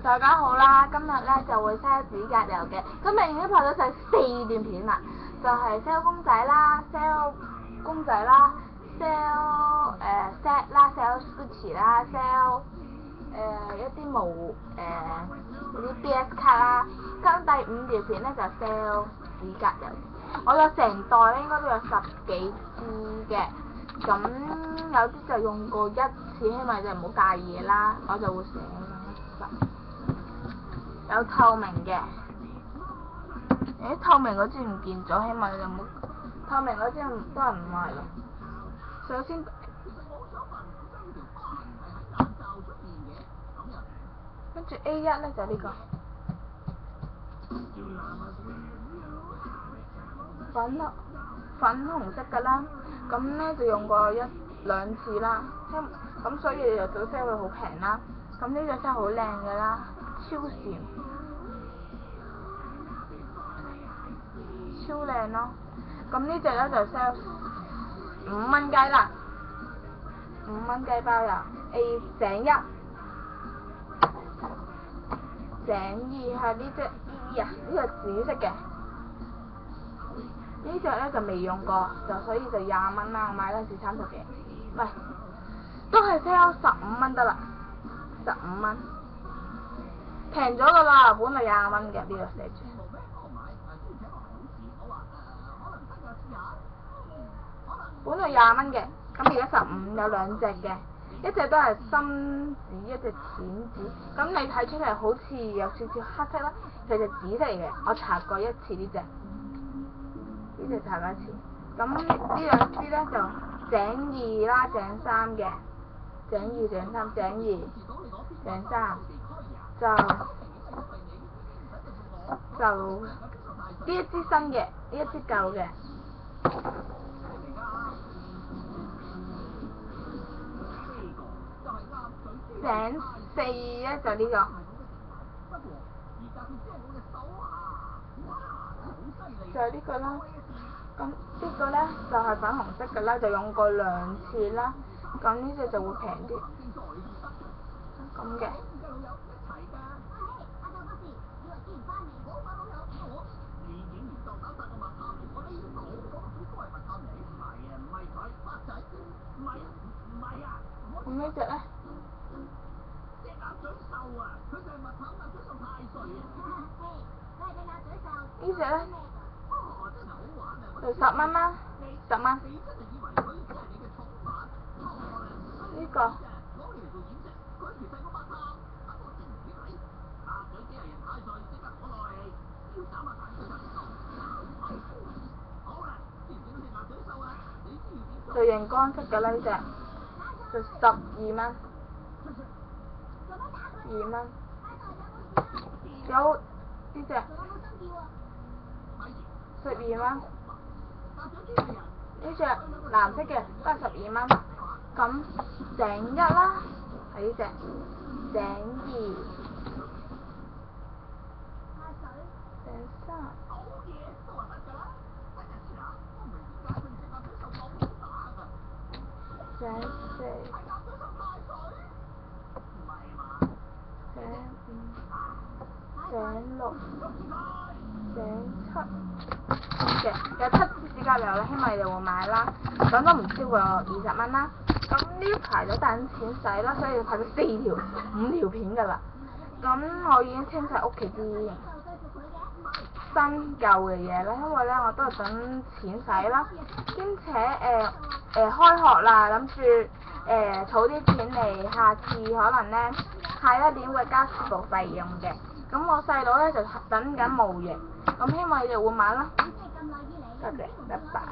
大家好啦，今日咧就會 sell 指甲油嘅。今日已經拍咗第4段片啦，就係 sell 公仔啦，sell 公仔啦，sell set 啦，sell Gucci 啦，sell 一啲嗰啲 BS 卡啦。跟第5條片咧就 sell 指甲油。我有成袋咧，應該都有10幾支嘅。咁有啲就用過1次，希望你哋唔好介意啦，我就會寫有透明嘅，透明嗰支唔見咗，希望你哋唔好透明嗰支都係唔賣咯。首先，跟住 A1咧就呢個粉紅色㗎啦，咁咧就用過1、2次啦，咁所以就做 sell 會好平啦。咁呢隻真係好靚嘅啦，超閃，超靚咯。咁呢隻咧就 sell 5蚊雞啦，5蚊雞包郵 A 井1。井2係呢隻 E 啊，呢個紫色嘅。呢隻咧就未用過，所以就20蚊啦，我買嗰陣時30幾，唔係，都係 sell 15蚊得啦，15蚊，平咗噶啦，本嚟20蚊嘅呢個寫住，本嚟20蚊嘅，咁而家15，有2隻嘅，一隻都係深紫，一隻淺紫，咁你睇出嚟好似有少少黑色啦，其實紫色嚟嘅，我搽過1次呢隻。呢隻搽過1次，咁呢兩支咧就井2啦，井3嘅，井2、井3、井2、井3，就呢一支新嘅，呢一支舊嘅，井4咧就呢個。就係呢個啦，咁呢個咧就係粉紅色嘅啦，就用過2次啦，咁呢隻就會平啲，咁嘅。咁呢隻咧？呢隻咧就10蚊啦，10蚊。呢個就熒光色嘅啦，呢隻就12蚊，2蚊。有呢隻12蚊，呢隻藍色嘅都係12蚊。咁井1啦，係呢隻井2、井3、井4、井6、井7嘅，有7支指甲油啦，希望你哋會買啦，咁都唔超過20蚊啦。咁呢排都等錢使啦，所以拍咗5條片噶啦。咁我已經清晒屋企啲新舊嘅嘢啦，因為咧我都係等錢使啦，兼且開學啦，諗住儲啲錢嚟，下次可能咧下一年會加書簿費用嘅。咁我細佬咧就等緊模型，咁希望你哋會買啦。多謝，拜拜。